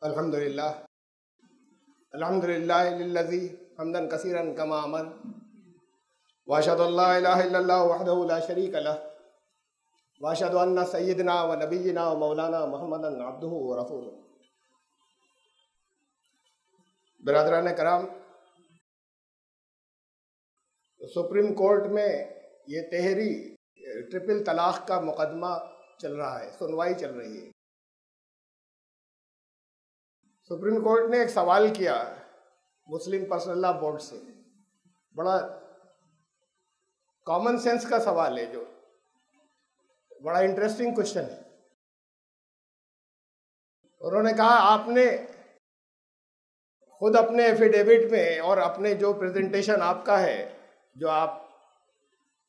अल्हम्दुलिल्लाह अल्हम्दुलिल्लाहिल्लज़ी हम्दन कसीरन कमा अमर व अशहदु अल्ला इलाहा इल्लल्लाह वहदहु ला शरीका लह व अशहदु अन्ना सय्यदना व नबिय्यना व मौलाना मुहम्मदन अब्दुहु व रसूलुहु। बिरादरान कराम, सुप्रीम कोर्ट में ये तेहरी ट्रिपल तलाक का मुकदमा चल रहा है, सुनवाई चल रही है। सुप्रीम कोर्ट ने एक सवाल किया मुस्लिम पर्सनल लॉ बोर्ड से, बड़ा कॉमन सेंस का सवाल है, जो बड़ा इंटरेस्टिंग क्वेश्चन है। उन्होंने कहा, आपने खुद अपने एफिडेविट में और अपने जो प्रेजेंटेशन आपका है, जो आप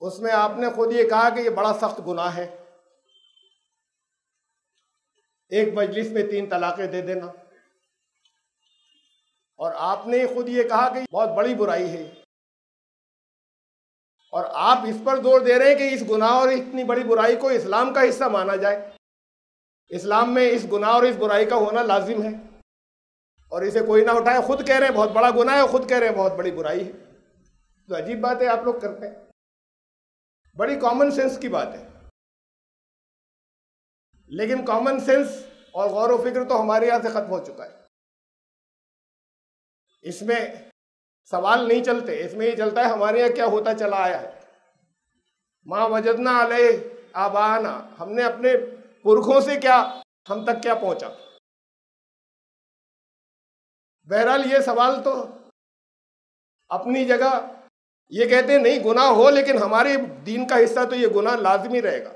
उसमें आपने खुद ये कहा कि ये बड़ा सख्त गुनाह है, एक मजलिस में 3 तलाक़ें दे देना, और आपने खुद ये कहा कि बहुत बड़ी बुराई है, और आप इस पर जोर दे रहे हैं कि इस गुनाह और इतनी बड़ी बुराई को इस्लाम का हिस्सा माना जाए। इस्लाम में इस गुनाह और इस बुराई का होना लाजिम है, और इसे कोई ना उठाए। खुद कह रहे हैं बहुत बड़ा गुनाह है, खुद कह रहे हैं बहुत बड़ी बुराई है। तो अजीब बात है आप लोग करते हैं, बड़ी कॉमन सेंस की बात है। लेकिन कॉमन सेंस और गौर व फिक्र तो हमारे यहाँ से खत्म हो चुका है। इसमें सवाल नहीं चलते, इसमें ये चलता है हमारे यहाँ क्या होता चला आया है। माँ वजदना अलैह आबाना, हमने अपने पुरखों से क्या, हम तक क्या पहुंचा। बहरहाल ये सवाल तो अपनी जगह, ये कहते हैं नहीं गुनाह हो, लेकिन हमारे दीन का हिस्सा तो ये गुनाह लाजमी रहेगा।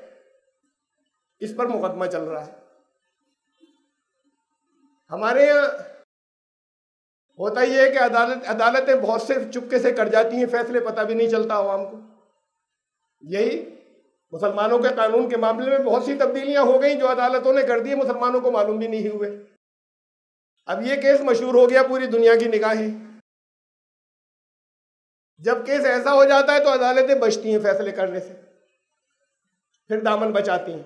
इस पर मुकदमा चल रहा है। हमारे यहाँ होता ही है कि अदालतें बहुत से चुपके से कर जाती हैं फैसले, पता भी नहीं चलता आवाम को। यही मुसलमानों के कानून के मामले में बहुत सी तब्दीलियां हो गई जो अदालतों ने कर दी, मुसलमानों को मालूम भी नहीं हुए। अब ये केस मशहूर हो गया पूरी दुनिया की निगाहें। जब केस ऐसा हो जाता है तो अदालतें बचती हैं फैसले करने से, फिर दामन बचाती हैं।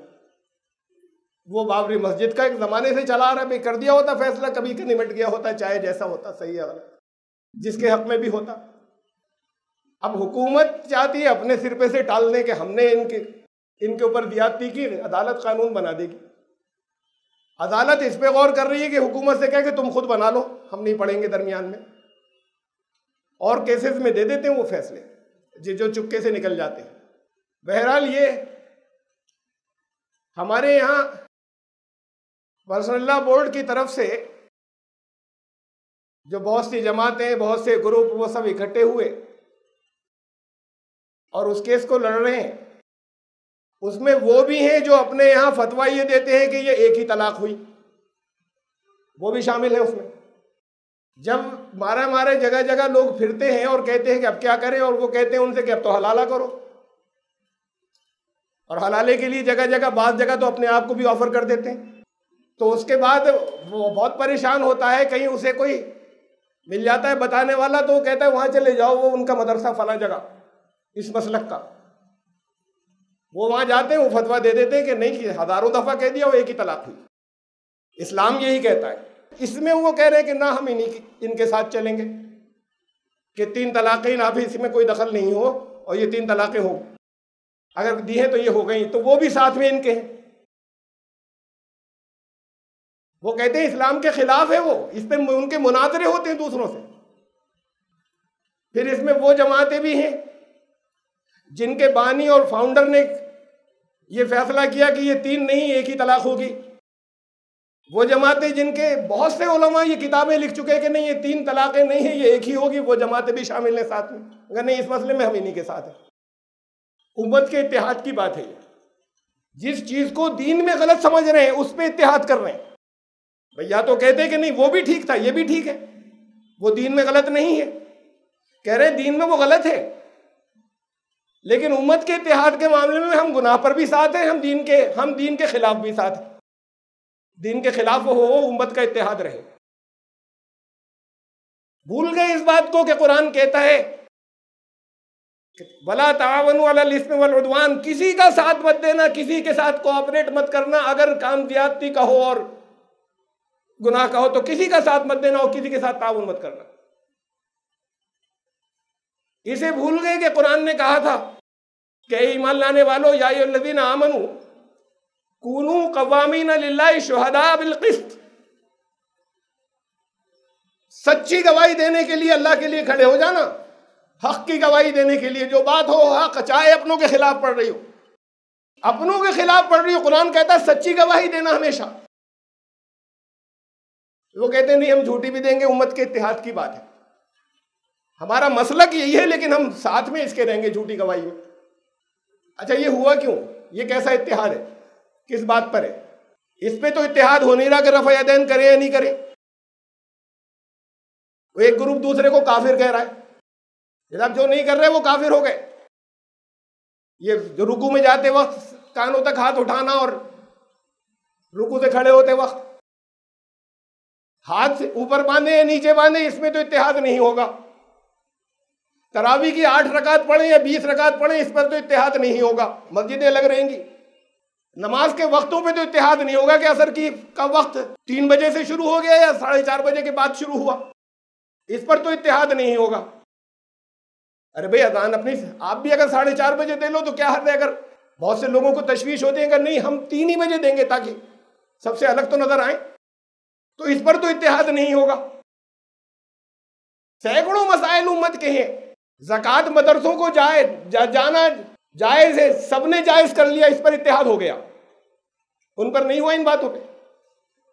वो बाबरी मस्जिद का एक जमाने से चला आ रहा है, कर दिया होता फैसला, कभी का निमट गया होता, चाहे जैसा होता, सही है गलत, जिसके हक में भी होता। अब हुकूमत चाहती है अपने सिर पे से टालने के, हमने इनके ऊपर ज्यादती की, अदालत कानून बना देगी। अदालत इस पे गौर कर रही है कि हुकूमत से कहे कि तुम खुद बना लो, हम नहीं पढ़ेंगे दरमियान में, और केसेस में दे देते हैं वो फैसले जो चुपके से निकल जाते हैं। बहरहाल ये हमारे यहाँ पर्सनल लॉ बोर्ड की तरफ से जो बहुत सी जमातें, बहुत से ग्रुप, वो सब इकट्ठे हुए और उस केस को लड़ रहे हैं। उसमें वो भी हैं जो अपने यहाँ फतवा ये देते हैं कि ये एक ही तलाक हुई, वो भी शामिल है उसमें। जब मारा मारे जगह जगह लोग फिरते हैं और कहते हैं कि अब क्या करें, और वो कहते हैं उनसे कि अब तो हलाला करो, और हलाले के लिए जगह जगह, बाज़ जगह तो अपने आप को भी ऑफर कर देते हैं। तो उसके बाद वो बहुत परेशान होता है, कहीं उसे कोई मिल जाता है बताने वाला, तो वो कहता है वहाँ चले जाओ, वो उनका मदरसा फला जगह इस मसलक का, वो वहाँ जाते हैं, वो फतवा दे देते हैं कि नहीं, कि हज़ारों दफ़ा कह दिया वो एक ही तलाक हुई, इस्लाम यही कहता है। इसमें वो कह रहे हैं कि ना, हम इनके साथ चलेंगे कि 3 तलाक़ें ना, भी इसमें कोई दखल नहीं हो, और ये 3 तलाक़ें हो, अगर दी हैं तो ये हो गई, तो वो भी साथ में इनके हैं। वो कहते हैं इस्लाम के खिलाफ है, वो इस पे उनके मुनाजरे होते हैं दूसरों से। फिर इसमें वो जमातें भी हैं जिनके बानी और फाउंडर ने ये फैसला किया कि ये 3 नहीं, एक ही तलाक होगी। वो जमातें जिनके बहुत से उलमा ये किताबें लिख चुके हैं कि नहीं, ये 3 तलाक़ें नहीं है, ये एक ही होगी, वो जमातें भी शामिल हैं साथ में। अगर नहीं, इस मसले में हम इन्हीं के साथ हैं। उम्मत के इत्तेहाद की बात है। जिस चीज को दीन में गलत समझ रहे हैं उस पर इत्तेहाद कर रहे हैं। भैया तो कहते हैं कि नहीं वो भी ठीक था, ये भी ठीक है, वो दीन में गलत नहीं है, कह रहे हैं दीन में वो गलत है, लेकिन उम्मत के इत्तेहाद के मामले में हम गुनाह पर भी साथ हैं, हम दीन के खिलाफ भी साथ हैं। दीन के खिलाफ हो, उम्मत का इत्तेहाद रहे। भूल गए इस बात को कि कुरान कहता है वला तावनु अलल इस्मि वल उद्वान, किसी का साथ मत देना, किसी के साथ कोऑपरेट मत करना अगर काम ज्यादती का हो और गुनाह का हो तो किसी का साथ मत देना और किसी के साथ ताउन मत करना। इसे भूल गए कि कुरान ने कहा था कि ईमान लाने वालों, या अय्युहल्लज़ीना आमनू कूनू कव्वामीन लिल्लाहि शुहदा बिल क़िस्त, सच्ची गवाही देने के लिए अल्लाह के लिए खड़े हो जाना, हक की गवाही देने के लिए। जो बात हो हक, चाहे अपनों के खिलाफ पढ़ रही हो, अपनों के खिलाफ पढ़ रही हो, कुरान कहता है सच्ची गवाही देना हमेशा। वो कहते हैं नहीं हम झूठी भी देंगे, उम्मत के इत्तेहाद की बात है, हमारा मसलक यही है, लेकिन हम साथ में इसके रहेंगे झूठी गवाही में। अच्छा ये हुआ क्यों? ये कैसा इत्तेहाद है? किस बात पर है? इस पे तो इत्तेहाद हो नहीं रहा कि रफ़ा यदैन करें या नहीं करें। वो एक ग्रुप दूसरे को काफिर कह रहा है, जनाब जो नहीं कर रहे वो काफिर हो गए। ये जो रुकू में जाते वक्त कानों तक हाथ उठाना और रुकू से खड़े होते वक्त हाथ ऊपर बांधे या नीचे बांधे, इसमें तो इत्तेहाद नहीं होगा। तरावी की 8 रकात पढ़े या 20 रकात पढ़े, इस पर तो इत्तेहाद नहीं होगा। मस्जिदें अलग रहेंगी। नमाज के वक्तों पे तो इत्तेहाद नहीं होगा कि असर का वक्त 3 बजे से शुरू हो गया या 4:30 बजे के बाद शुरू हुआ, इस पर तो इत्तेहाद नहीं होगा। अरे भाई अजान अपनी आप भी अगर 4:30 बजे दे लो तो क्या हर्ज है? अगर बहुत से लोगों को तशवीश होती है कि नहीं हम 3 ही बजे देंगे ताकि सबसे अलग तो नजर आए, तो इस पर तो इत्तेहाद नहीं होगा। सैकड़ों मसाइल उम्मत के हैं। ज़कात मदरसों को जाना जायज़ है, सबने जायज़ कर लिया, इस पर इत्तेहाद हो गया। उन पर नहीं हुआ इन बातों पे,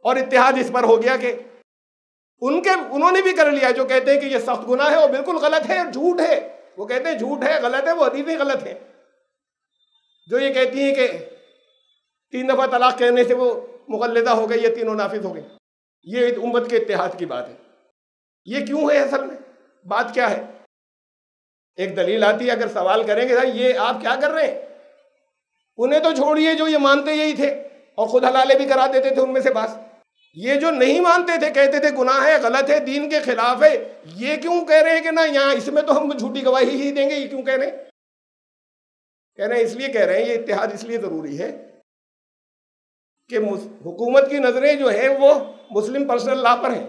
और इत्तेहाद इस पर हो गया कि उन्होंने भी कर लिया जो कहते हैं कि ये सख्त गुनाह है और बिल्कुल गलत है, झूठ है। वो कहते हैं झूठ है, गलत है, वो हदीसें गलत है जो ये कहती हैं कि 3 दफ़ा तलाक कहने से वो मुक़ल्लिदा हो गई, ये तीनों नाफिज हो गई। ये उम्मत के इत्तेहाद की बात है। ये क्यों है? असल में बात क्या है? एक दलील आती है, अगर सवाल करेंगे भाई ये आप क्या कर रहे हैं, उन्हें तो छोड़िए जो ये मानते यही थे और खुद हलाले भी करा देते थे उनमें से बात। ये जो नहीं मानते थे, कहते थे गुनाह है, गलत है, दीन के खिलाफ है, ये क्यों कह रहे हैं कि ना यहाँ इसमें तो हम झूठी गवाही ही देंगे? ये क्यों कह रहे हैं? कह रहे हैं इसलिए कह रहे हैं, ये इत्तेहाद इसलिए जरूरी है कि हुकूमत की नजरें जो है वो मुस्लिम पर्सनल लॉ पर हैं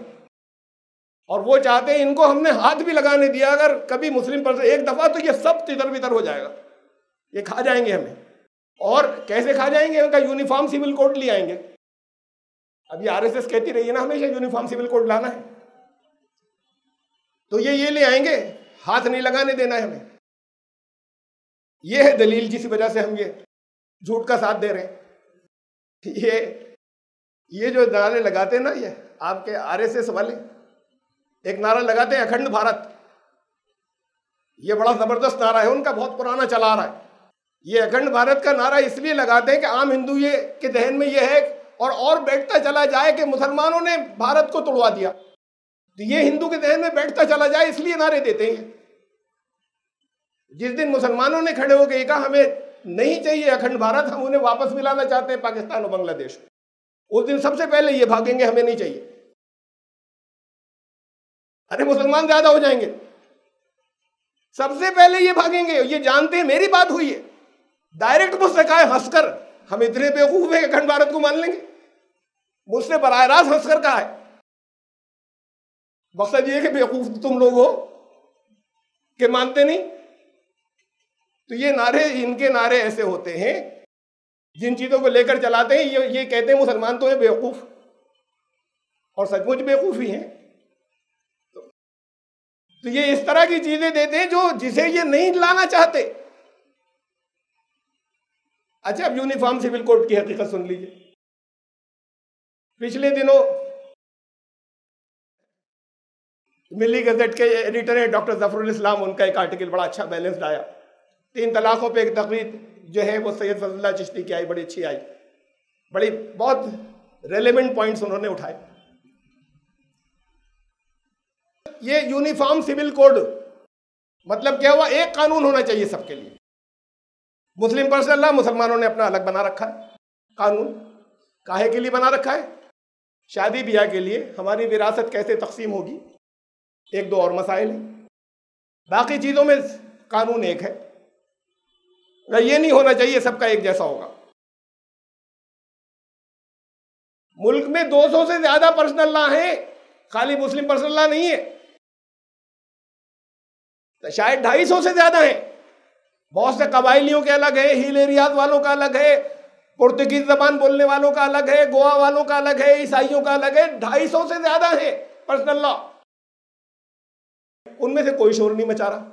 और वो चाहते हैं इनको हमने हाथ भी लगाने दिया अगर कभी मुस्लिम पर्सन एक दफा, तो ये सब तितर बितर हो जाएगा, ये खा जाएंगे हमें। और कैसे खा जाएंगे? उनका यूनिफॉर्म सिविल कोड ले आएंगे। अभी आरएसएस कहती रही है ना हमेशा यूनिफॉर्म सिविल कोड लाना है, तो ये ले आएंगे, हाथ नहीं लगाने देना है हमें। ये है दलील जिस वजह से हम ये झूठ का साथ दे रहे हैं। ये जो नारे लगाते हैं ना, ये आपके आरएसएस वाले एक नारा लगाते हैं अखंड भारत। ये बड़ा जबरदस्त नारा है उनका, बहुत पुराना चला आ रहा है। ये अखंड भारत का नारा इसलिए लगाते हैं कि आम हिंदू ये के जहन में ये है और बैठता चला जाए कि मुसलमानों ने भारत को तोड़वा दिया, तो ये हिंदू के जहन में बैठता चला जाए, इसलिए नारे देते हैं। जिस दिन मुसलमानों ने खड़े होकर ये कहा हमें नहीं चाहिए अखंड भारत, हम उन्हें वापस मिलाना चाहते हैं पाकिस्तान और बांग्लादेश, उस दिन सबसे पहले ये भागेंगे हमें नहीं चाहिए। अरे मुसलमान ज्यादा हो जाएंगे, सबसे पहले ये भागेंगे। ये जानते हैं मेरी बात हुई है, डायरेक्ट मुझसे कहा है हंसकर, हम इतने बेवकूफ हैं कि अखंड भारत को मान लेंगे। मुझसे बराह रास्त हंसकर कहा है। मकसद ये कि बेवकूफ तुम लोग हो कि मानते नहीं। तो ये नारे, इनके नारे ऐसे होते हैं जिन चीजों को लेकर चलाते हैं, ये कहते हैं मुसलमान तो है बेवकूफ, और सचमुच बेवकूफ ही हैं। तो ये इस तरह की चीजें देते हैं जो जिसे ये नहीं लाना चाहते। अच्छा, अब यूनिफॉर्म सिविल कोड की हकीकत सुन लीजिए। पिछले दिनों मिली गज़ेट के एडिटर है डॉक्टर जफरुल इस्लाम, उनका एक आर्टिकल बड़ा अच्छा बैलेंस्ड आया। 3 तलाकों पे एक तकरीर जो है वो सैयद फजलुल्लाह चिश्ती की आई, बड़ी अच्छी आई, बड़ी बहुत रेलेवेंट पॉइंट्स उन्होंने उठाए। ये यूनिफॉर्म सिविल कोड मतलब क्या हुआ? एक कानून होना चाहिए सबके लिए। मुस्लिम पर्सनल लॉ मुसलमानों ने अपना अलग बना रखा है कानून। काहे के लिए बना रखा है? शादी ब्याह के लिए। हमारी विरासत कैसे तकसीम होगी, 1-2 और मसाइल हैं। बाकी चीज़ों में कानून एक है। ये नहीं होना चाहिए सबका एक जैसा होगा। मुल्क में 200 से ज्यादा पर्सनल लॉ हैं, खाली मुस्लिम पर्सनल लॉ नहीं है, तो शायद 250 से ज्यादा हैं। बहुत से कबायलियों के अलग है, हिल एरियाज वालों का अलग है, पुर्तगीज जबान बोलने वालों का अलग है, गोवा वालों का अलग है, ईसाइयों का अलग है। 250 से ज्यादा है पर्सनल लॉ। उनमें से कोई शोर नहीं मचा रहा।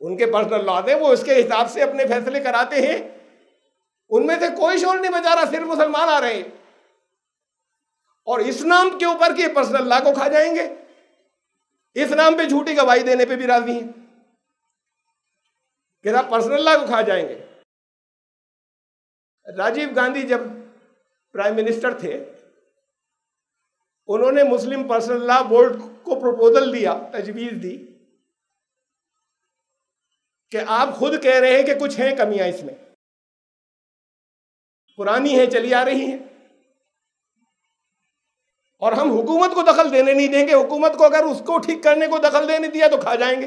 उनके पर्सनल लॉ है, वो इसके हिसाब से अपने फैसले कराते हैं, उनमें से कोई शोर नहीं मचा रहा। सिर्फ मुसलमान आ रहे हैं और इस नाम के ऊपर कि पर्सनल लॉ को खा जाएंगे, इस नाम पे झूठी गवाही देने पे भी राजी हैं कि पर्सनल लॉ को खा जाएंगे। राजीव गांधी जब प्राइम मिनिस्टर थे, उन्होंने मुस्लिम पर्सनल लॉ बोर्ड को प्रपोजल दिया, तजवीज दी कि आप खुद कह रहे हैं कि कुछ हैं कमियां इसमें, पुरानी हैं, चली आ रही हैं, और हम हुकूमत को दखल देने नहीं देंगे। हुकूमत को अगर उसको ठीक करने को दखल देने दिया तो खा जाएंगे।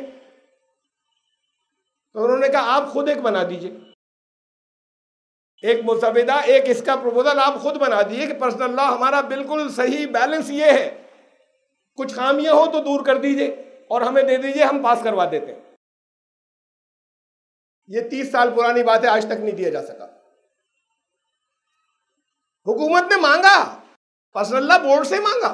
तो उन्होंने कहा आप खुद एक बना दीजिए, एक मुसविदा, एक इसका प्रपोजल आप खुद बना दीजिए कि पर्सनल लॉ हमारा बिल्कुल सही बैलेंस ये है, कुछ खामियां हो तो दूर कर दीजिए और हमें दे दीजिए, हम पास करवा देते हैं। ये 30 साल पुरानी बात है, आज तक नहीं दिया जा सका। हुकूमत ने मांगा, पर्सनल लॉ बोर्ड से मांगा,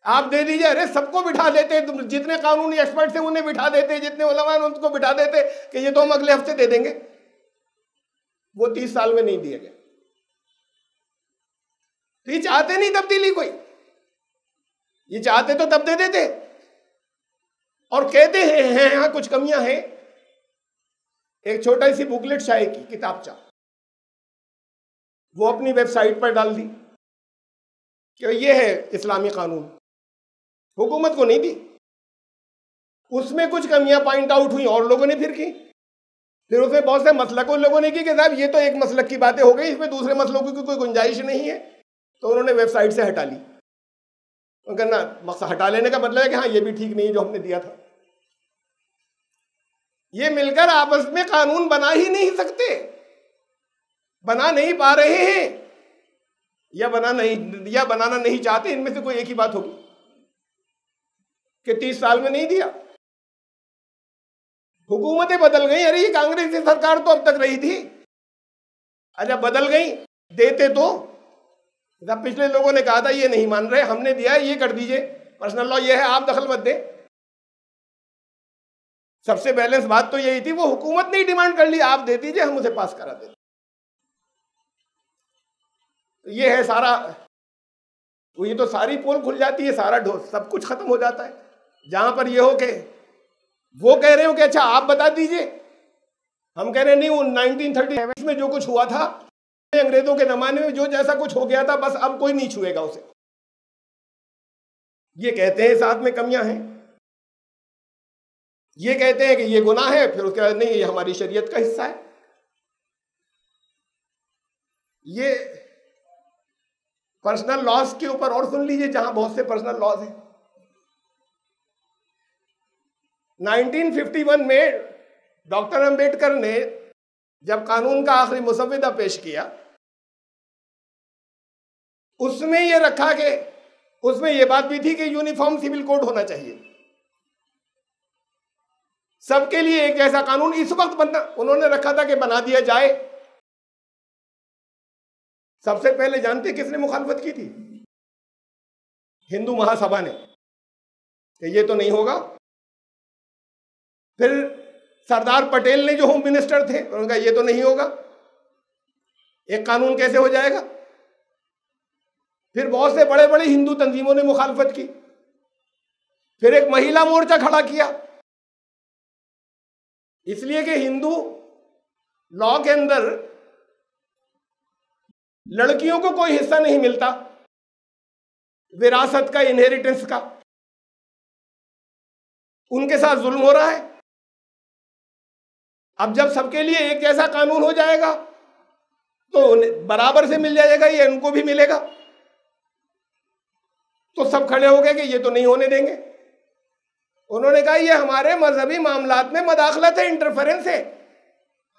आप दे दीजिए। अरे सबको बिठा देते, जितने कानूनी एक्सपर्ट थे उन्हें बिठा देते, जितने उलमा हैं उनको बिठा देते कि ये तो हम अगले हफ्ते दे देंगे। वो 30 साल में नहीं दिए गए। तो ये चाहते नहीं तब्दीली कोई, ये चाहते तो तब दे देते। और कहते हैं यहां कुछ कमियां हैं। एक छोटा सी बुकलेट शाये की किताबचा, वो अपनी वेबसाइट पर डाल दी कि ये है इस्लामी कानून, हुकूमत को नहीं दी। उसमें कुछ कमियां पॉइंट आउट हुई और लोगों ने फिर की। फिर उसमें बहुत से मसलकों लोगों ने की कि साहब ये तो एक मसलक की बातें हो गई, इसमें दूसरे मसलों की कोई गुंजाइश नहीं है, तो उन्होंने वेबसाइट से हटा ली। उनका ना मकसद हटा लेने का मतलब है कि हाँ ये भी ठीक नहीं है जो हमने दिया था। ये मिलकर आपस में कानून बना ही नहीं सकते, बना नहीं पा रहे हैं, या बनाना नहीं चाहते। इनमें से कोई एक ही बात होगी कि 30 साल में नहीं दिया। हुकूमतें बदल गई। अरे ये कांग्रेस की सरकार तो अब तक रही थी, अच्छा बदल गई, देते तो। जब पिछले लोगों ने कहा था ये नहीं मान रहे, हमने दिया है, ये कर दीजिए, पर्सनल लॉ ये है, आप दखल मत दें। सबसे बैलेंस बात तो यही थी, वो हुकूमत ने डिमांड कर ली आप दे दीजिए, हम उसे पास करा देते। ये है सारा, ये तो सारी पोल खुल जाती है, सारा ढोस सब कुछ खत्म हो जाता है। जहां पर ये हो के वो कह रहे हो कि अच्छा आप बता दीजिए, हम कह रहे नहीं, वो 1937 में जो कुछ हुआ था, अंग्रेजों के जमाने में जो जैसा कुछ हो गया था, बस अब कोई नहीं छुएगा उसे। ये कहते हैं साथ में कमियां हैं, ये कहते हैं कि ये गुनाह है, फिर उसके बाद नहीं ये हमारी शरीयत का हिस्सा है। ये पर्सनल लॉस के ऊपर और सुन लीजिए, जहां बहुत से पर्सनल लॉस हैं। 1951 में डॉक्टर अंबेडकर ने जब कानून का आखिरी मुसविदा पेश किया, उसमें यह रखा कि उसमें यह बात भी थी कि यूनिफॉर्म सिविल कोड होना चाहिए, सबके लिए एक ऐसा कानून इस वक्त बनना उन्होंने रखा था कि बना दिया जाए। सबसे पहले जानते किसने मुखालफत की थी? हिंदू महासभा ने, कि ये तो नहीं होगा। फिर सरदार पटेल ने जो होम मिनिस्टर थे, उन्होंने कहा ये तो नहीं होगा, एक कानून कैसे हो जाएगा। फिर बहुत से बड़े बड़े हिंदू तंजीमों ने मुखालफत की। फिर एक महिला मोर्चा खड़ा किया, इसलिए कि हिंदू लॉ के अंदर लड़कियों को कोई हिस्सा नहीं मिलता विरासत का, इनहेरिटेंस का, उनके साथ जुल्म हो रहा है। अब जब सबके लिए एक जैसा कानून हो जाएगा तो बराबर से मिल जाएगा, ये उनको भी मिलेगा। तो सब खड़े हो गए कि ये तो नहीं होने देंगे। उन्होंने कहा ये हमारे मजहबी मामलात में मदाखलत है, इंटरफेरेंस है,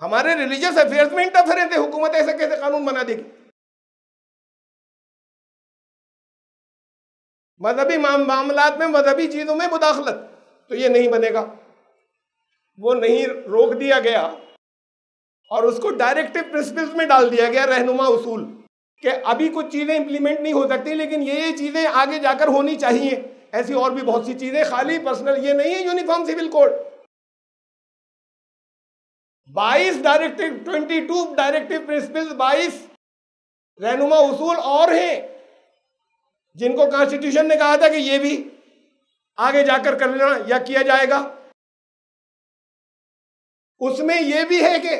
हमारे रिलीजियस अफेयर्स में इंटरफेरेंस है, हुकूमत ऐसे कैसे कानून बना देगी। मजहबी मामलात में, मजहबी चीजों में मुदाखलत, तो ये नहीं बनेगा। वो नहीं रोक दिया गया और उसको डायरेक्टिव प्रिंसिपल्स में डाल दिया गया, रहनुमा उसूल, कि अभी कुछ चीजें इंप्लीमेंट नहीं हो सकती, लेकिन ये चीजें आगे जाकर होनी चाहिए। ऐसी और भी बहुत सी चीजें, खाली पर्सनल ये नहीं है uniform civil code. 22 directive, 22 directive principles, 22 रहनुमा उसूल और हैं जिनको कॉन्स्टिट्यूशन ने कहा था कि ये भी आगे जाकर करना या किया जाएगा। उसमें यह भी है कि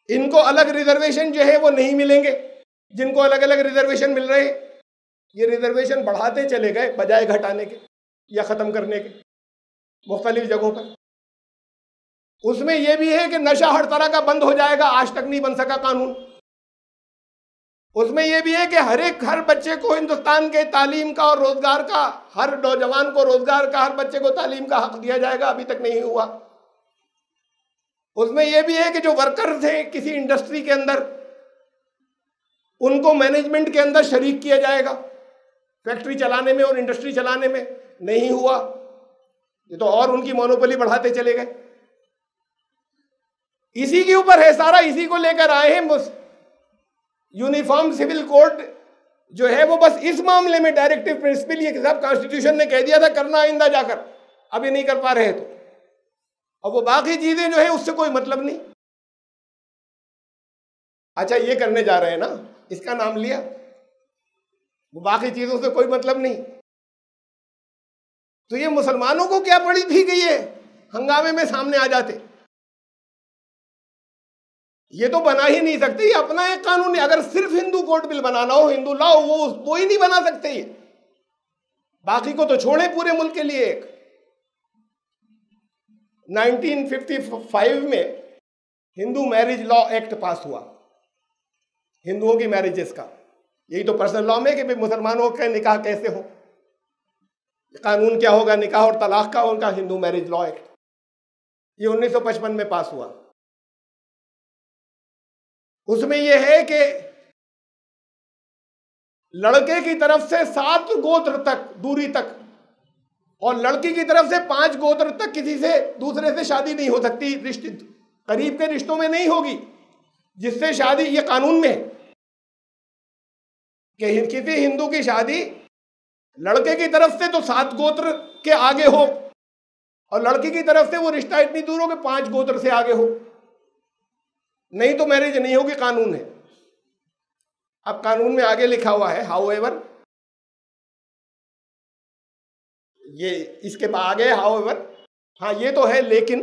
इनको अलग रिजर्वेशन जो है वो नहीं मिलेंगे, जिनको अलग अलग रिजर्वेशन मिल रहे हैं। ये रिजर्वेशन बढ़ाते चले गए बजाय घटाने के या खत्म करने के मुख्तलिफ जगहों पर। उसमें यह भी है कि नशा हर तरह का बंद हो जाएगा, आज तक नहीं बन सका कानून। उसमें यह भी है कि हर बच्चे को हिंदुस्तान के तालीम का और रोजगार का, हर नौजवान को रोजगार का, हर बच्चे को तालीम का हक दिया जाएगा, अभी तक नहीं हुआ। उसमें यह भी है कि जो वर्कर्स हैं किसी इंडस्ट्री के अंदर, उनको मैनेजमेंट के अंदर शरीक किया जाएगा, फैक्ट्री चलाने में और इंडस्ट्री चलाने में। नहीं हुआ, ये तो और उनकी मोनोपोली बढ़ाते चले गए। इसी के ऊपर है सारा, इसी को लेकर आए हैं। यूनिफॉर्म सिविल कोड जो है वो बस इस मामले में डायरेक्टिव प्रिंसिपल, ये सब कॉन्स्टिट्यूशन ने कह दिया था करना आइंदा जाकर, अभी नहीं कर पा रहे तो, और वो बाकी चीजें जो है उससे कोई मतलब नहीं। अच्छा ये करने जा रहे हैं ना, इसका नाम लिया, वो बाकी चीजों से कोई मतलब नहीं। तो ये मुसलमानों को क्या पड़ी थी कि ये हंगामे में सामने आ जाते। ये तो बना ही नहीं सकते, ये अपना एक कानून है। अगर सिर्फ हिंदू कोर्ट बिल बनाना हो, हिंदू लॉ, वो ही नहीं बना सकते ये, बाकी को तो छोड़े पूरे मुल्क के लिए। एक 1955 में हिंदू मैरिज लॉ एक्ट पास हुआ, हिंदुओं की मैरिजेस का। यही तो पर्सनल लॉ में कि भाई मुसलमानों का निकाह कैसे हो, कानून क्या होगा निकाह और तलाक का, उनका हिंदू मैरिज लॉ एक्ट, ये 1955 में पास हुआ। उसमें यह है कि लड़के की तरफ से 7 गोत्र तक दूरी तक और लड़की की तरफ से 5 गोत्र तक किसी से दूसरे से शादी नहीं हो सकती, रिश्ते करीब के रिश्तों में नहीं होगी जिससे शादी, ये कानून में है कि किसी हिंदू की शादी लड़के की तरफ से तो 7 गोत्र के आगे हो और लड़की की तरफ से वो रिश्ता इतनी दूर हो कि 5 गोत्र से आगे हो, नहीं तो मैरिज नहीं होगी, कानून है। अब कानून में आगे लिखा हुआ है हाउएवर, ये इसके आगे हाउएवर, हाँ ये तो है, लेकिन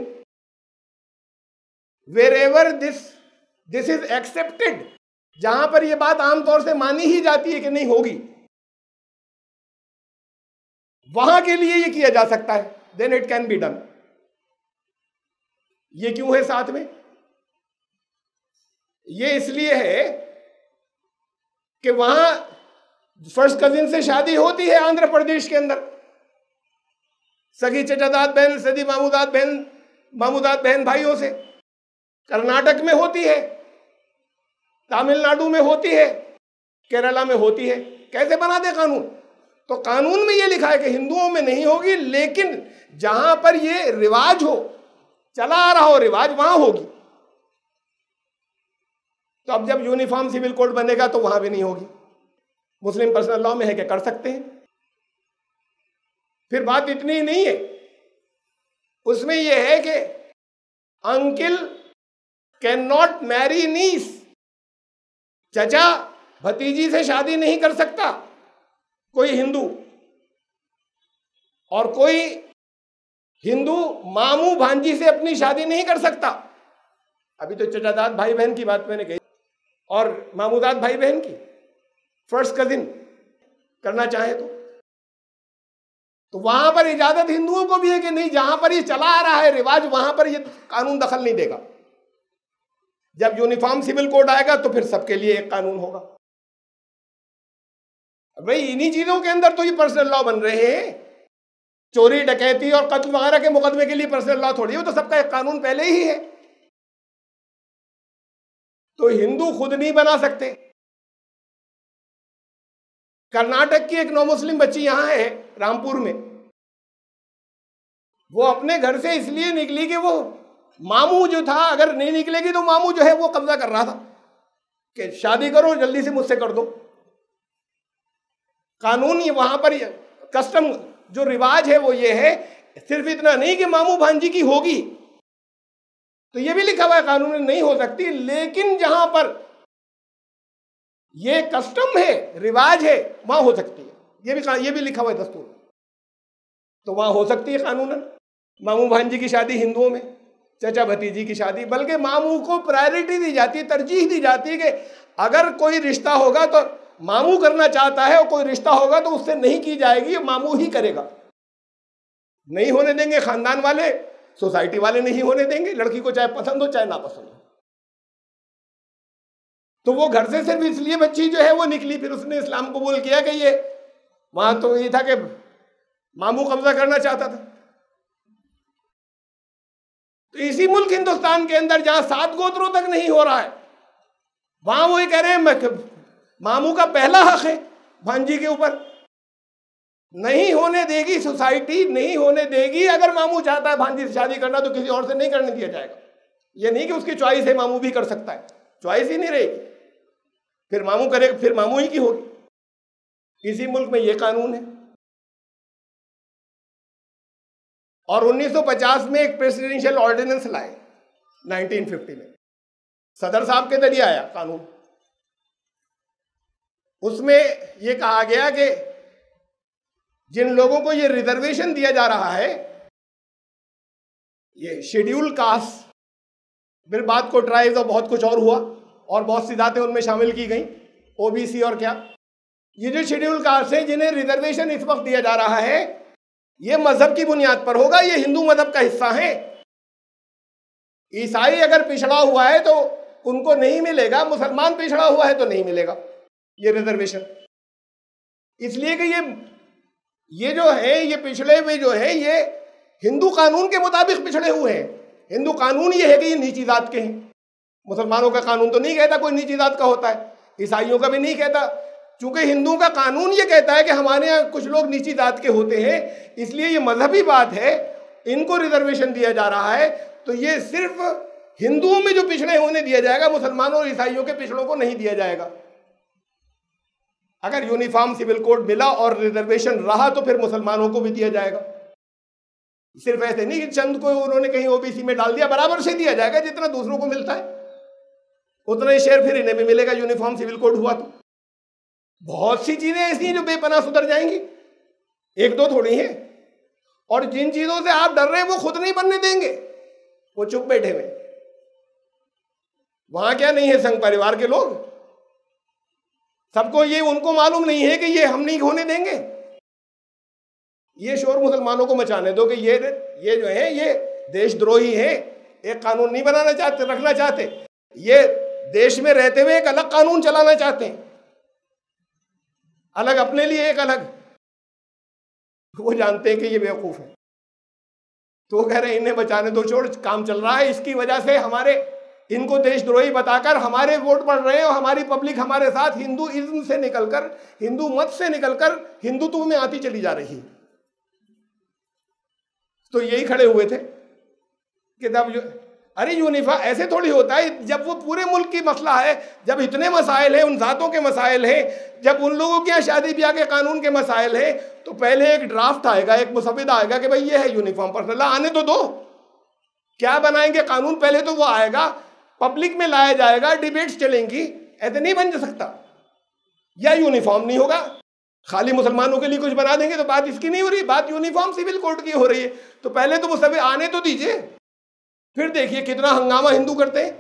वेरेवर दिस इज एक्सेप्टेड, जहां पर यह बात आमतौर से मानी ही जाती है कि नहीं होगी, वहां के लिए ये किया जा सकता है, then it can be done. ये क्यों है साथ में? ये इसलिए है कि वहां फर्स्ट कजिन से शादी होती है आंध्र प्रदेश के अंदर, सगी चचादाद बहन, सदी मामूदाद बहन भाइयों से, कर्नाटक में होती है, तमिलनाडु में होती है, केरला में होती है। कैसे बना दे कानून? तो कानून में ये लिखा है कि हिंदुओं में नहीं होगी, लेकिन जहां पर ये रिवाज हो, चला आ रहा हो रिवाज, वहां होगी। तो अब जब यूनिफॉर्म सिविल कोड बनेगा तो वहां भी नहीं होगी। मुस्लिम पर्सनल लॉ में है कि कर सकते हैं। फिर बात इतनी ही नहीं है, उसमें यह है कि अंकिल कैन नॉट मैरी नीस, चचा भतीजी से शादी नहीं कर सकता कोई हिंदू, और कोई हिंदू मामू भांजी से अपनी शादी नहीं कर सकता। अभी तो चचादाद भाई बहन की बात मैंने कही, और मामूदाद भाई बहन की, फर्स्ट कजिन करना चाहे तो वहां पर इजाजत हिंदुओं को भी है कि नहीं, जहां पर ये चला आ रहा है रिवाज, वहां पर ये कानून दखल नहीं देगा। जब यूनिफॉर्म सिविल कोड आएगा तो फिर सबके लिए एक कानून होगा। भाई इन्हीं चीजों के अंदर तो ये पर्सनल लॉ बन रहे हैं। चोरी डकैती और कत्ल वगैरह के मुकदमे के लिए पर्सनल लॉ थोड़ी हो, तो सबका एक कानून पहले ही है। तो हिंदू खुद नहीं बना सकते, कर्नाटक की एक नौ मुस्लिम बच्ची यहां है रामपुर में, वो अपने घर से इसलिए निकली कि वो मामू जो था, अगर नहीं निकलेगी तो मामू जो है वो कब्जा कर रहा था कि शादी करो जल्दी से मुझसे कर दो। कानून ये वहां पर कस्टम जो रिवाज है वो ये है, सिर्फ इतना नहीं कि मामू भांजी की होगी, तो ये भी लिखा हुआ है कानून में नहीं हो सकती, लेकिन जहां पर ये कस्टम है, रिवाज है, वहां हो सकती है। ये भी लिखा हुआ है दस्तूर में, तो वहां हो सकती है कानूनन। मामू भांजी की शादी हिंदुओं में, चचा भतीजी की शादी, बल्कि मामू को प्रायोरिटी दी जाती है, तरजीह दी जाती है कि अगर कोई रिश्ता होगा तो मामू करना चाहता है और कोई रिश्ता होगा तो उससे नहीं की जाएगी, मामू ही करेगा। नहीं होने देंगे खानदान वाले, सोसाइटी वाले नहीं होने देंगे, लड़की को चाहे पसंद हो चाहे ना पसंद हो। तो वो घर से सिर्फ इसलिए बच्ची जो है वो निकली, फिर उसने इस्लाम कबूल किया कि ये वहां तो ये था कि मामू कब्जा करना चाहता था। तो इसी मुल्क हिंदुस्तान के अंदर जहां 7 गोत्रों तक नहीं हो रहा है, वहां वो ये कह रहे हैं मामू का पहला हक है भांजी के ऊपर, नहीं होने देगी सोसाइटी, नहीं होने देगी। अगर मामू चाहता है भांजी से शादी करना तो किसी और से नहीं करने दिया जाएगा। ये नहीं कि उसकी चॉइस है, मामू भी कर सकता है, चॉइस ही नहीं रहेगी, फिर मामू करेगा, फिर मामू ही की होगी। इसी मुल्क में ये कानून है। और 1950 में एक प्रेसिडेंशियल ऑर्डिनेंस लाए, 1950 में सदर साहब के जरिए आया कानून। उसमें यह कहा गया कि जिन लोगों को ये रिजर्वेशन दिया जा रहा है, ये शेड्यूल कास्ट, फिर बाद को ट्राइब्स और बहुत कुछ और हुआ और बहुत सी जातें उनमें शामिल की गई, ओबीसी और क्या, ये जो शेड्यूल कास्ट है जिन्हें रिजर्वेशन इस वक्त दिया जा रहा है, ये मजहब की बुनियाद पर होगा, ये हिंदू मजहब का हिस्सा है। ईसाई अगर पिछड़ा हुआ है तो उनको नहीं मिलेगा, मुसलमान पिछड़ा हुआ है तो नहीं मिलेगा ये रिजर्वेशन। इसलिए कि ये जो है, ये पिछड़े हुए जो है, ये हिंदू कानून के मुताबिक पिछड़े हुए हैं। हिंदू कानून ये है कि ये नीची जात के हैं। मुसलमानों का कानून तो नहीं कहता कोई नीची जात का होता है, ईसाइयों का भी नहीं कहता। चूंकि हिंदुओं का कानून ये कहता है कि हमारे यहाँ कुछ लोग नीची जात के होते हैं, इसलिए ये मजहबी बात है, इनको रिजर्वेशन दिया जा रहा है। तो ये सिर्फ हिंदुओं में जो पिछड़े होने दिया जाएगा, मुसलमानों और ईसाइयों के पिछड़ों को नहीं दिया जाएगा। अगर यूनिफॉर्म सिविल कोड मिला और रिजर्वेशन रहा तो फिर मुसलमानों को भी दिया जाएगा। सिर्फ ऐसे नहीं कि चंद को उन्होंने कहीं ओबीसी में डाल दिया, बराबर से दिया जाएगा, जितना दूसरों को मिलता है उतना ही शेयर फिर इन्हें भी मिलेगा। यूनिफॉर्म सिविल कोड हुआ तो बहुत सी चीजें ऐसी हैं जो बेपनाह सुधर जाएंगी, एक दो थोड़ी हैं। और जिन चीजों से आप डर रहे हैं वो खुद नहीं बनने देंगे, वो चुप बैठे हुए। वहां क्या नहीं है, संघ परिवार के लोग, सबको ये, उनको मालूम नहीं है कि ये हम नहीं होने देंगे। ये शोर मुसलमानों को मचाने दो कि ये जो है ये देशद्रोही है, एक कानून नहीं बनाना चाहते, रखना चाहते, ये देश में रहते हुए एक अलग कानून चलाना चाहते हैं, अलग अपने लिए एक अलग। वो जानते हैं कि ये बेवकूफ है, तो वो कह रहे हैं इन्हें बचाने दो, छोड़, काम चल रहा है। इसकी वजह से हमारे, इनको देशद्रोही बताकर हमारे वोट पड़ रहे हैं और हमारी पब्लिक हमारे साथ हिंदुइज्म से निकलकर, हिंदू मत से निकलकर हिंदुत्व में आती चली जा रही है। तो यही खड़े हुए थे कि जब अरे यूनिफॉर्म ऐसे थोड़ी होता है, जब वो पूरे मुल्क की मसला है, जब इतने मसाइल हैं, उन जातों के मसाइल हैं, जब उन लोगों के यहाँ शादी ब्याह के कानून के मसाइल हैं, तो पहले एक ड्राफ्ट आएगा, एक मुसविदा आएगा कि भाई ये है यूनिफॉर्म पर्सनल लॉ, आने तो दो, क्या बनाएंगे कानून, पहले तो वो आएगा, पब्लिक में लाया जाएगा, डिबेट्स चलेंगी। ऐसे नहीं बन सकता, या यूनिफॉर्म नहीं होगा, खाली मुसलमानों के लिए कुछ बना देंगे तो बात इसकी नहीं हो रही, बात यूनिफॉर्म सिविल कोड की हो रही है। तो पहले तो मुसविदा आने तो दीजिए, फिर देखिए कितना हंगामा हिंदू करते हैं।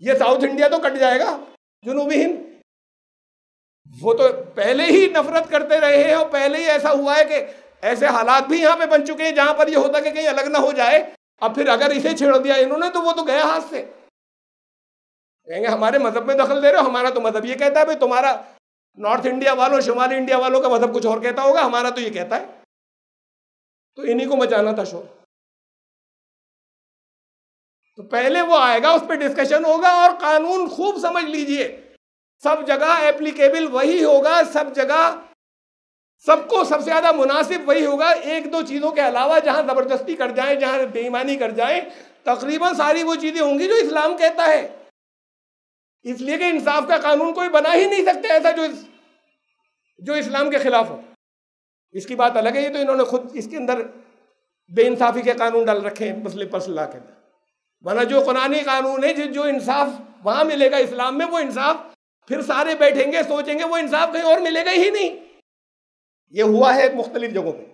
ये साउथ इंडिया तो कट जाएगा, जुनूबी हिंद, वो तो पहले ही नफरत करते रहे हैं और पहले ही ऐसा हुआ है कि ऐसे हालात भी यहाँ पे बन चुके हैं जहां पर ये होता कि कहीं अलग ना हो जाए। अब फिर अगर इसे छेड़ दिया इन्होंने तो वो तो गया हाथ से, कहेंगे हमारे मजहब में दखल दे रहे हो, हमारा तो मजहब ये कहता है, भाई तुम्हारा नॉर्थ इंडिया वालों, शुमाली इंडिया वालों का मजहब कुछ और कहता होगा, हमारा तो ये कहता है। तो इन्हीं को मचाना था शोर। तो पहले वो आएगा, उस पर डिस्कशन होगा, और कानून खूब समझ लीजिए, सब जगह एप्लीकेबल वही होगा, सब जगह सबको सबसे ज्यादा मुनासिब वही होगा। एक दो चीजों के अलावा जहां जबरदस्ती कर जाए, जहां बेईमानी कर जाए, तकरीबन सारी वो चीजें होंगी जो इस्लाम कहता है। इसलिए कि इंसाफ का कानून कोई बना ही नहीं सकते ऐसा जो इस्लाम के खिलाफ हो। इसकी बात अलग है, ये तो इन्होंने खुद इसके अंदर बेइंसाफी के कानून डाल रखे हैं मुस्लिम पर्सनल लॉ के अंदर। वरना जो कुरानी कानून है, जो इंसाफ वहां मिलेगा इस्लाम में, वो इंसाफ फिर सारे बैठेंगे सोचेंगे वो इंसाफ कहीं और मिलेगा ही नहीं। ये हुआ है मुख्तलिफ जगहों पे।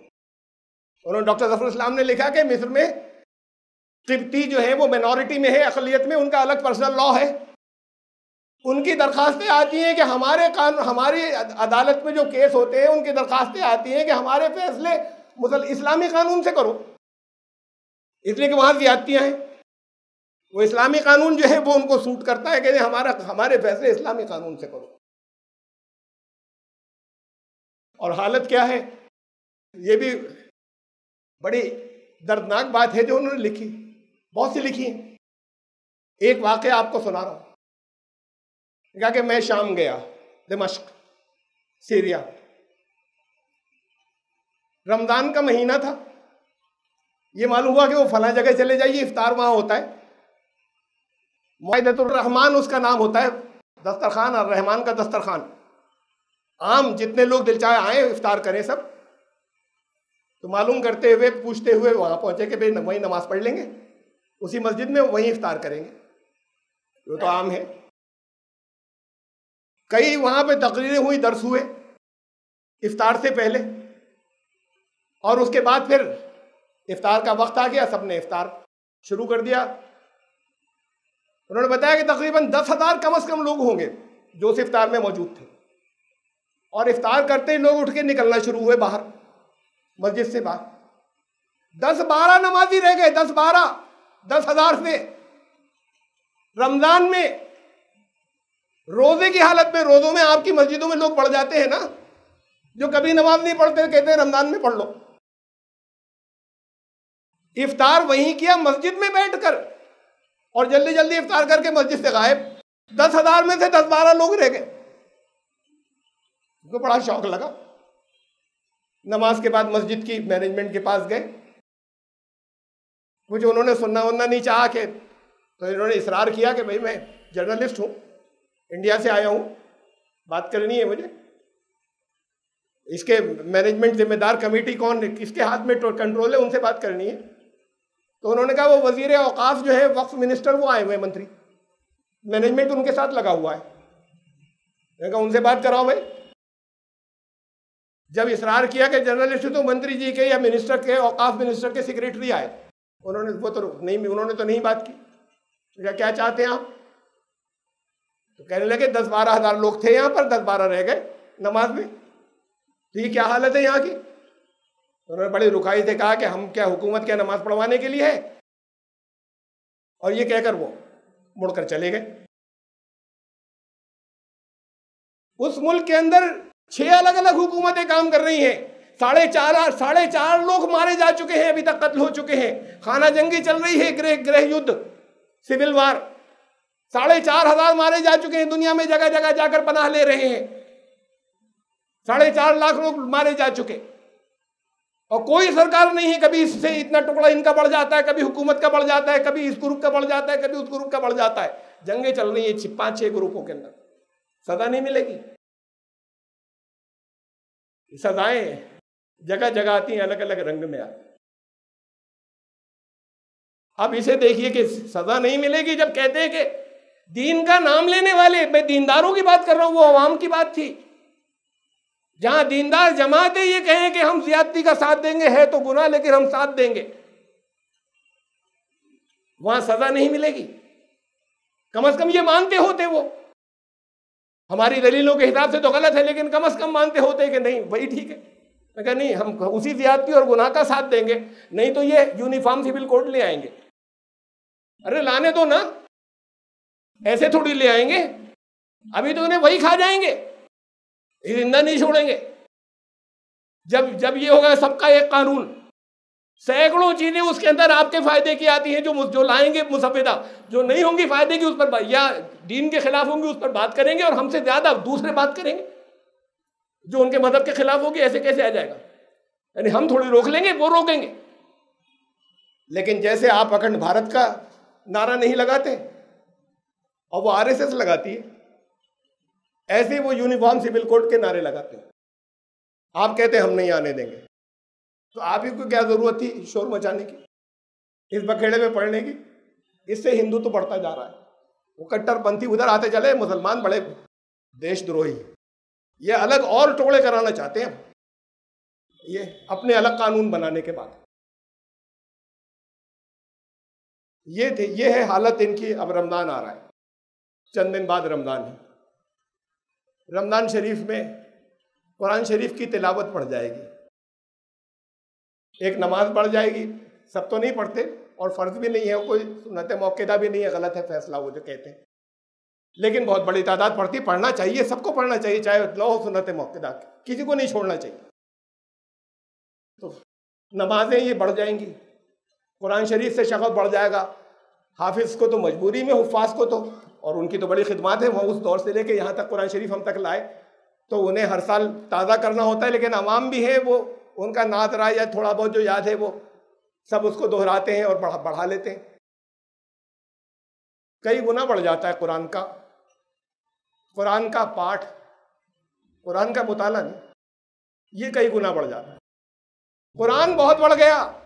उन्होंने डॉक्टर जफर इस्लाम ने लिखा कि मिस्र में तिब्ती जो है वो मिनॉरिटी में है, अक़लियत में, उनका अलग पर्सनल लॉ है। उनकी दरखास्तें आती हैं कि हमारी अदालत में जो केस होते हैं उनकी दरखास्तें आती हैं कि हमारे फैसले इस्लामी कानून से करो, इसलिए कि वहां ज़्यादतियां हैं। वो इस्लामी कानून जो है वो उनको सूट करता है कि हमारे फैसले इस्लामी कानून से करो। और हालत क्या है, ये भी बड़ी दर्दनाक बात है जो उन्होंने लिखी, बहुत सी लिखी है। एक वाक़या आपको सुना रहा हूं। कहा कि मैं शाम गया, दिमश्क, सीरिया, रमजान का महीना था। ये मालूम हुआ कि वो फला जगह चले जाइए, इफ्तार वहां होता है। मुआइदतुर रहमान उसका नाम होता है, दस्तरखान और रहमान का दस्तरखान। आम जितने लोग दिल चाहे आए, इफ्तार करें सब। तो मालूम करते हुए, पूछते हुए वहां पहुंचे कि भाई वहीं नमाज पढ़ लेंगे, उसी मस्जिद में वहीं इफ्तार करेंगे, वो तो आम है। कई वहां पे तकरीरें हुई, दर्स हुए इफ्तार से पहले, और उसके बाद फिर इफ्तार का वक्त आ गया, सबने इफ्तार शुरू कर दिया। उन्होंने बताया कि तकरीबन 10,000 कम से कम लोग होंगे जो उस इफ्तार में मौजूद थे। और इफ्तार करते ही लोग उठ के निकलना शुरू हुए बाहर, मस्जिद से बाहर। 10-12 नमाजी रह गए, 10-12, 10,000 से। रमजान में, रोजे की हालत में, रोजों में आपकी मस्जिदों में लोग पढ़ जाते हैं ना, जो कभी नमाज नहीं पढ़ते, कहते हैं रमजान में पढ़ लो। इफ्तार वहीं किया मस्जिद में बैठकर, और जल्दी जल्दी इफ्तार करके मस्जिद से गायब। 10,000 में से 10-12 लोग रह गए। उनको बड़ा शौक लगा। नमाज के बाद मस्जिद की मैनेजमेंट के पास गए, कुछ उन्होंने सुनना वनना नहीं चाहा के, तो इन्होंने इसरार किया कि भाई मैं जर्नलिस्ट हूँ, इंडिया से आया हूँ, बात करनी है मुझे। इसके मैनेजमेंट जिम्मेदार कमेटी कौन है, किसके हाथ में कंट्रोल है, उनसे बात करनी है। तो उन्होंने कहा वो वजीर औकाफ जो है, वक्फ मिनिस्टर, वो आए हुए मंत्री, मैनेजमेंट उनके साथ लगा हुआ है। मैंने कहा उनसे बात कराओ भाई। जब इसरार किया कि जर्नलिस्ट तो मंत्री जी के या मिनिस्टर के, औकाफ मिनिस्टर के सेक्रेटरी आए, उन्होंने तो नहीं बात की। क्या चाहते हैं आप? तो कहने लगे 10-12 हज़ार लोग थे यहाँ पर, 10-12 रह गए नमाज में, तो ये क्या हालत है यहाँ की? उन्होंने बड़ी रुखाई से कहा कि हम क्या हुकूमत क्या नमाज पढ़वाने के लिए है? और ये कहकर वो मुड़कर चले गए। उस मुल्क के अंदर 6 अलग अलग हुकूमतें काम कर रही हैं। 4.5 लोग मारे जा चुके हैं, अभी तक कत्ल हो चुके हैं। खाना जंगी चल रही है, गृह युद्ध, सिविल वार। 4,500 मारे जा चुके हैं, दुनिया में जगह जगह जाकर पनाह ले रहे हैं। 4.5 लाख लोग मारे जा चुके, और कोई सरकार नहीं है। कभी इससे इतना टुकड़ा इनका बढ़ जाता है, कभी हुकूमत का बढ़ जाता है, कभी इस ग्रुप का बढ़ जाता है, कभी उस ग्रुप का बढ़ जाता है। जंगें चल रही है 5-6 ग्रुपों के अंदर, सजा नहीं मिलेगी। सजाएं जगह जगह आती हैं, अलग अलग रंग में आती। अब इसे देखिए कि सजा नहीं मिलेगी। जब कहते हैं कि दीन का नाम लेने वाले, मैं दीनदारों की बात कर रहा हूं, वो अवाम की बात थी। जहां दीनदार जमातें ये कहें कि हम ज्यादती का साथ देंगे, है तो गुनाह लेकिन हम साथ देंगे, वहां सजा नहीं मिलेगी। कम से कम ये मानते होते वो, हमारी दलीलों के हिसाब से तो गलत है, लेकिन कम से कम मानते होते कि नहीं वही ठीक है। मैं कहा नहीं, हम उसी ज्यादती और गुनाह का साथ देंगे, नहीं तो ये यूनिफॉर्म सिविल कोड ले आएंगे। अरे लाने दो ना, ऐसे थोड़ी ले आएंगे, अभी तो उन्हें वही खा जाएंगे, जिंदा नहीं छोड़ेंगे। जब ये होगा सबका एक कानून, सैकड़ों चीजें उसके अंदर आपके फायदे की आती हैं, जो लाएंगे मुसविदा, जो नहीं होंगी फायदे की उस पर या दीन के खिलाफ होंगी उस पर बात करेंगे, और हमसे ज्यादा दूसरे बात करेंगे जो उनके मजहब के खिलाफ होगी। ऐसे कैसे आ जाएगा? यानी हम थोड़ी रोक लेंगे, वो रोकेंगे। लेकिन जैसे आप अखंड भारत का नारा नहीं लगाते और वो आरएसएस लगाती है, ऐसे वो यूनिफॉर्म सिविल कोड के नारे लगाते हैं। आप कहते हैं हम नहीं आने देंगे, तो आप ही को क्या जरूरत थी शोर मचाने की, इस बखेड़े में पड़ने की? इससे हिंदू तो बढ़ता जा रहा है। वो कट्टरपंथी उधर आते चले, मुसलमान बड़े देशद्रोही, ये अलग और टुकड़े कराना चाहते हैं, ये अपने अलग कानून बनाने के बाद। ये है हालत इनकी। अब रमजान आ रहा है, चंद दिन बाद रमजान है। रमजान शरीफ में कुरान शरीफ की तिलावत पढ़ जाएगी, एक नमाज पढ़ जाएगी। सब तो नहीं पढ़ते, और फर्ज भी नहीं है, कोई सुन्नत मौक़िदा भी नहीं है, गलत है फैसला वो जो कहते हैं, लेकिन बहुत बड़ी तादाद पढ़ती। पढ़ना चाहिए, सबको पढ़ना चाहिए, चाहे लो हो सुन्नत मौक़िदा, किसी को नहीं छोड़ना चाहिए। तो नमाजें ये बढ़ जाएंगी, कुरान शरीफ से शगफ बढ़ जाएगा। हाफिज को तो मजबूरी में, हुफ़ाज़ को तो, और उनकी तो बड़ी खिदमत है, वहाँ उस दौर से लेके यहाँ तक कुरान शरीफ हम तक लाए, तो उन्हें हर साल ताज़ा करना होता है। लेकिन अवाम भी है, वो उनका नादरा या थोड़ा बहुत जो याद है वो सब उसको दोहराते हैं और बढ़ा लेते हैं। कई गुना बढ़ जाता है कुरान का पाठ, कुरान का मुताला नहीं, ये कई गुना बढ़ जाता है। कुरान बहुत बढ़ गया,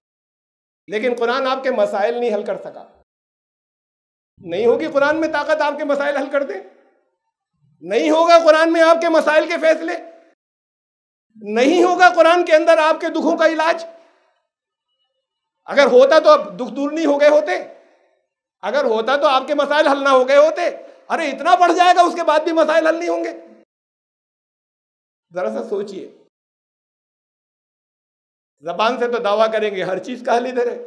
लेकिन कुरान आपके मसाइल नहीं हल कर सका। नहीं होगी कुरान में ताकत आपके मसाइल हल कर दे, नहीं होगा कुरान में आपके मसाइल के फैसले, नहीं होगा कुरान के अंदर आपके दुखों का इलाज। अगर होता तो अब दुख दूर नहीं हो गए होते, अगर होता तो आपके मसाइल हल ना हो गए होते। अरे इतना बढ़ जाएगा, उसके बाद भी मसाइल हल नहीं होंगे? जरा सा सोचिए। जबान से तो दावा करेंगे हर चीज का हल इधर है,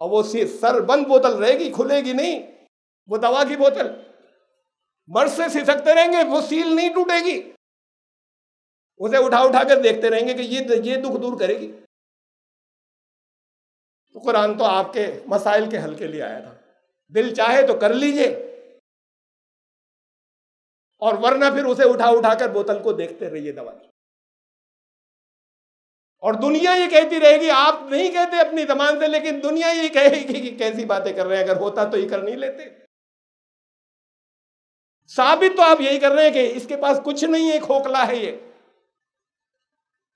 और वो सर बंद बोतल रहेगी, खुलेगी नहीं, वो दवा की बोतल, मर्ज से सिसकते रहेंगे, वो सील नहीं टूटेगी, उसे उठा उठा कर देखते रहेंगे कि ये दुख दूर करेगी। तो कुरान तो आपके मसाइल के हल के लिए आया था। दिल चाहे तो कर लीजिए, और वरना फिर उसे उठा उठा कर बोतल को देखते रहिए दवा की। और दुनिया ये कहती रहेगी, आप नहीं कहते अपनी ज़बान से, लेकिन दुनिया ये कहेगी कि कैसी बातें कर रहे हैं, अगर होता तो ये कर नहीं लेते। साबित तो आप यही कर रहे हैं कि इसके पास कुछ नहीं है, खोखला है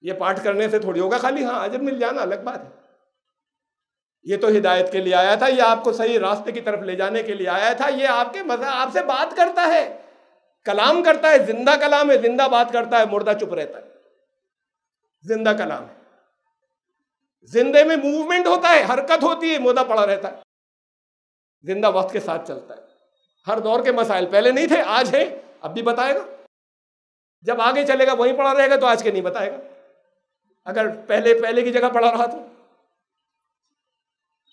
ये पाठ करने से थोड़ी होगा खाली। हाँ, अजर मिल जाना अलग बात है। ये तो हिदायत के लिए आया था, ये आपको सही रास्ते की तरफ ले जाने के लिए आया था। ये आपके मजा आपसे बात करता है, कलाम करता है, जिंदा कलाम है, जिंदा बात करता है, मुर्दा चुप रहता है। जिंदा कलाम है, जिंदे में मूवमेंट होता है, हरकत होती है, मुर्दा पड़ा रहता है। जिंदा वक्त के साथ चलता है। हर दौर के मसाइल पहले नहीं थे, आज है, अब भी बताएगा। जब आगे चलेगा वहीं पड़ा रहेगा, तो आज के नहीं बताएगा। अगर पहले की जगह पड़ा रहा तो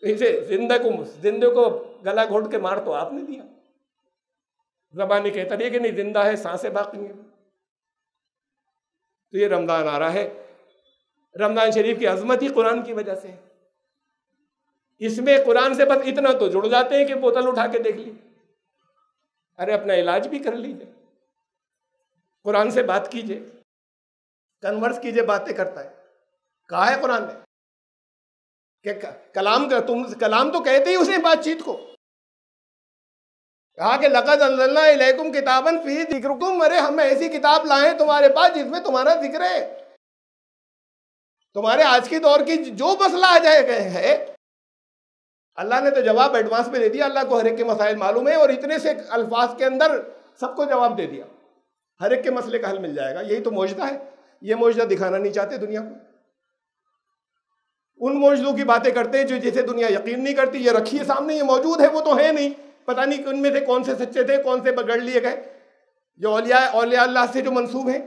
इसे जिंदे को गला घोट के मार तो आपने दिया। ज़बानी कहता है कि नहीं, जिंदा है, सांसें बाकी हैं। तो ये रमज़ान आ रहा है, रमज़ान शरीफ की अजमत ही कुरान की वजह से है। इसमें कुरान से बस इतना तो जुड़ जाते हैं कि बोतल उठा के देख ली। अरे अपना इलाज भी कर लीजिए, कुरान से बात कीजिए, कन्वर्स कीजिए, बातें करता है। कहा है कुरान ने कि कलाम तो कहते ही उसे बातचीत को। कहा कि लक़द अंज़लना इलैकुम किताबन फ़ीही ज़िक्रुकुम, अरे हम ऐसी किताब लाए तुम्हारे पास जिसमें तुम्हारा जिक्र है। तुम्हारे आज के दौर की जो मसला आ जाएगा है, अल्लाह ने तो जवाब एडवांस में दे दिया। अल्लाह को हर एक के मसाइल मालूम है, और इतने से अल्फाज के अंदर सबको जवाब दे दिया। हर एक के मसले का हल मिल जाएगा। यही तो मौजदा है। ये मौजदा दिखाना नहीं चाहते दुनिया को। उन मौजदों की बातें करते हैं जो जिसे दुनिया यकीन नहीं करती। ये रखिए सामने, ये मौजूद है, वो तो है नहीं। पता नहीं उनमें से कौन से सच्चे थे, कौन से बगड़ लिए गए। जो औलिया अल्लाह से जो मंसूब हैं,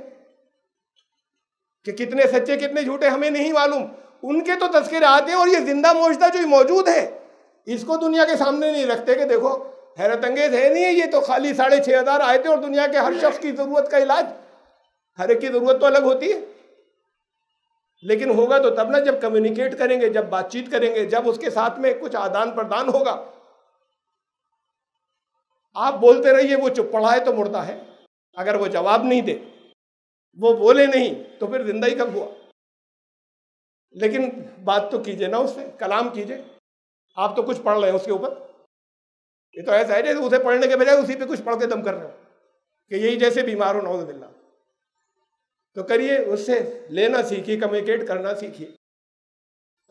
कि कितने सच्चे कितने झूठे हमें नहीं मालूम। उनके तो तज़किरे आते हैं, और ये जिंदा मौजदा जो मौजूद है, इसको दुनिया के सामने नहीं रखते कि देखो हैरत अंगेज है नहीं है, ये तो खाली 6,500 आए थे, और दुनिया के हर शख्स की ज़रूरत का इलाज। हर एक की ज़रूरत तो अलग होती है। लेकिन होगा तो तब ना जब कम्युनिकेट करेंगे, जब बातचीत करेंगे, जब उसके साथ में कुछ आदान प्रदान होगा। आप बोलते रहिए, वो चुप पड़ा है तो मुर्दा है। अगर वो जवाब नहीं दे, वो बोले नहीं, तो फिर जिंदगी कब हुआ। लेकिन बात तो कीजिए ना, उससे कलाम कीजिए। आप तो कुछ पढ़ रहे हैं उसके ऊपर, ये तो ऐसा है जैसे उसे पढ़ने के बजाय उसी पे कुछ पढ़ के दम कर रहे हो कि यही जैसे बीमार हो, नौज़ बिल्लाह। तो करिए, उससे लेना सीखिए, कम्युनिकेट करना सीखिए,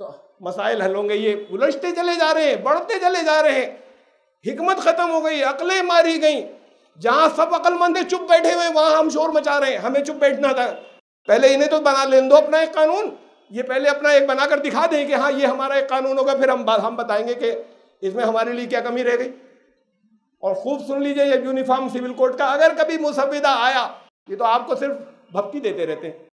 तो मसाइल हल होंगे। ये उलझते चले जा रहे हैं, बढ़ते चले जा रहे हैं, हिकमत खत्म हो गई, अकलें मारी गई। जहां सब अकलमंद चुप बैठे हुए वहां हम शोर मचा रहे हैं। हमें चुप बैठना था। पहले इन्हें तो बना लेने दो अपना एक कानून, ये पहले अपना एक बनाकर दिखा दें कि हाँ ये हमारा एक कानून होगा, फिर हम बताएंगे कि इसमें हमारे लिए क्या कमी रह गई। और खूब सुन लीजिए, ये यूनिफॉर्म सिविल कोड का अगर कभी मुसविदा आया, ये तो आपको सिर्फ भक्ति देते रहते हैं,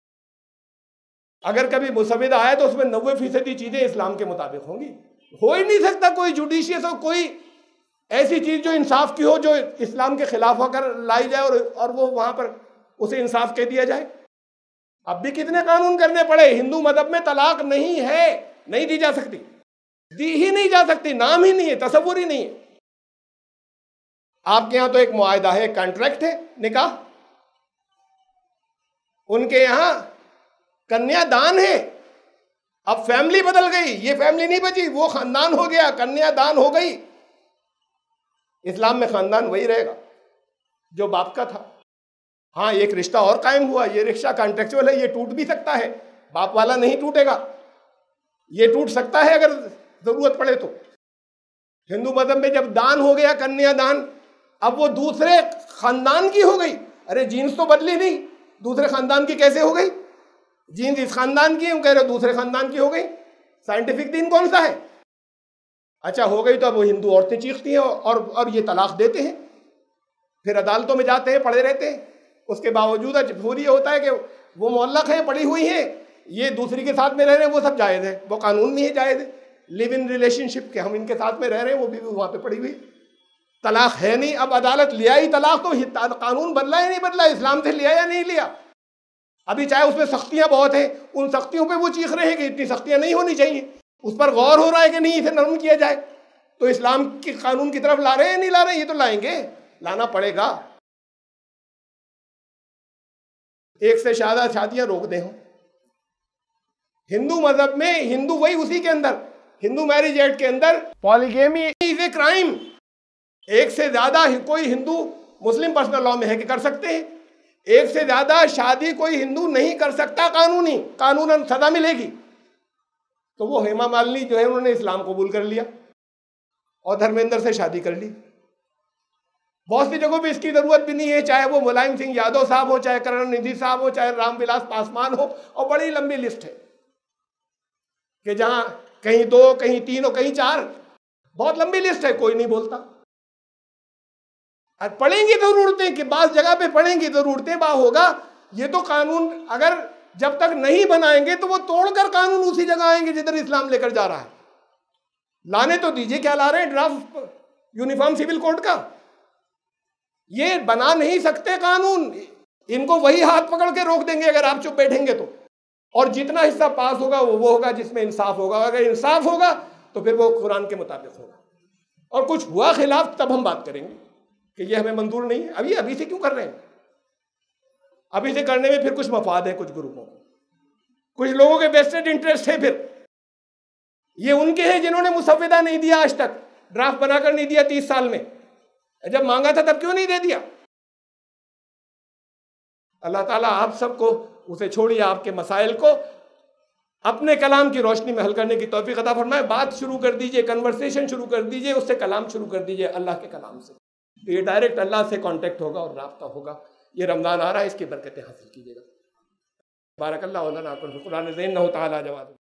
अगर कभी मुसविदा आया तो उसमें 90% चीजें इस्लाम के मुताबिक होंगी। हो ही नहीं सकता कोई जुडिशियस हो, कोई ऐसी चीज जो इंसाफ की हो, जो इस्लाम के खिलाफ होकर लाई जाए और वो वहां पर उसे इंसाफ कह दिया जाए। अब भी कितने कानून करने पड़े। हिंदू मजहब में तलाक नहीं है, नहीं दी जा सकती, दी ही नहीं जा सकती, नाम ही नहीं है, तसव्वुर ही नहीं है। आपके यहां तो एक मुआहदा है, कॉन्ट्रैक्ट है, निकाह। उनके यहां कन्यादान है। अब फैमिली बदल गई, ये फैमिली नहीं बची, वो खानदान हो गया, कन्यादान हो गई। इस्लाम में खानदान वही रहेगा जो बाप का था। हाँ, एक रिश्ता और कायम हुआ, ये रिश्ता कॉन्ट्रेक्चुअल है, ये टूट भी सकता है, बाप वाला नहीं टूटेगा, ये टूट सकता है अगर जरूरत पड़े तो। हिंदू मजहब में जब दान हो गया, कन्यादान, अब वो दूसरे खानदान की हो गई। अरे जीन्स तो बदली नहीं, दूसरे खानदान की कैसे हो गई? जीन्स इस खानदान की, हम कह रहे हो दूसरे खानदान की हो गई। साइंटिफिक दिन कौन सा है? अच्छा, हो गई तो अब वो हिंदू औरतें चीखती हैं और ये तलाक देते हैं, फिर अदालतों में जाते हैं, पड़े रहते हैं। उसके बावजूद जमहूरी ये होता है कि वो मुअल्लक़ हैं, पड़ी हुई हैं, ये दूसरी के साथ में रह रहे हैं, वो सब जायज़ है, वो कानून में ही जायज़ है। लिव इन रिलेशनशिप के हम इनके साथ में रह रहे हैं, वो भी वहाँ पे पड़ी हुई, तलाक है नहीं। अब अदालत लिया ही तलाक, तो कानून बदला या नहीं बदला, इस्लाम से लिया या नहीं लिया। अभी चाहे उसमें सख्तियाँ बहुत हैं, उन सख्तियों पर वो चीख रहे हैं कि इतनी सख्तियाँ नहीं होनी चाहिए, उस पर गौर हो रहा है कि नहीं, इसे नरम किया जाए। तो इस्लाम के कानून की तरफ ला रहे हैं या नहीं ला रहे हैं? ये तो लाएंगे, लाना पड़ेगा। एक से ज्यादा शादियां रोक दे हो हिंदू मजहब में, हिंदू वही उसी के अंदर, हिंदू मैरिज एक्ट के अंदर पॉलीगेमी इज ए क्राइम। एक से ज्यादा कोई हिंदू, मुस्लिम पर्सनल लॉ में है कि कर सकते हैं, एक से ज्यादा शादी कोई हिंदू नहीं कर सकता, कानूनन सजा मिलेगी। तो वो हेमा मालिनी जो है, उन्होंने इस्लाम कबूल कर लिया और धर्मेंद्र से शादी कर ली। बहुत सी जगहों पे इसकी जरूरत भी नहीं है, चाहे वो मुलायम सिंह यादव साहब हो, चाहे करुणानिधि साहब हो, चाहे रामविलास पासवान हो, और बड़ी लंबी लिस्ट है कि जहां कहीं 2, कहीं 3 और कहीं 4, बहुत लंबी लिस्ट है, कोई नहीं बोलता। और पढ़ेंगी जरूरतें कि बास जगह पे पढ़ेंगी जरूरतें बा होगा। ये तो कानून अगर जब तक नहीं बनाएंगे तो वो तोड़कर कानून उसी जगह आएंगे जिधर इस्लाम लेकर जा रहा है। लाने तो दीजिए, क्या ला रहे हैं? ड्राफ्ट यूनिफॉर्म सिविल कोड का। ये बना नहीं सकते कानून, इनको वही हाथ पकड़ के रोक देंगे अगर आप चुप बैठेंगे तो। और जितना हिस्सा पास होगा वो होगा जिसमें इंसाफ होगा। अगर इंसाफ होगा तो फिर वो कुरान के मुताबिक होगा, और कुछ हुआ खिलाफ तब हम बात करेंगे कि ये हमें मंजूर नहीं है। अभी से क्यों कर रहे हैं? अभी से करने में फिर कुछ मफाद है, कुछ ग्रुपों को, कुछ लोगों के वेस्टेड इंटरेस्ट है। फिर ये उनके हैं जिन्होंने मुसविदा नहीं दिया, आज तक ड्राफ्ट बनाकर नहीं दिया 30 साल में। जब मांगा था तब क्यों नहीं दे दिया? अल्लाह ताला आप सबको उसे छोड़िए, आपके मसाइल को अपने कलाम की रोशनी में हल करने की तौफीक अता फरमाए। बात शुरू कर दीजिए, कन्वर्सेशन शुरू कर दीजिए, उससे कलाम शुरू कर दीजिए अल्लाह के कलाम से। तो ये डायरेक्ट अल्लाह से कांटेक्ट होगा और राब्ता होगा। ये रमज़ान आ रहा है, इसकी बरकतें हासिल कीजिएगा। बारकल्लाहु लना व लकुम। कुरान ज़ीन तआला जवाब।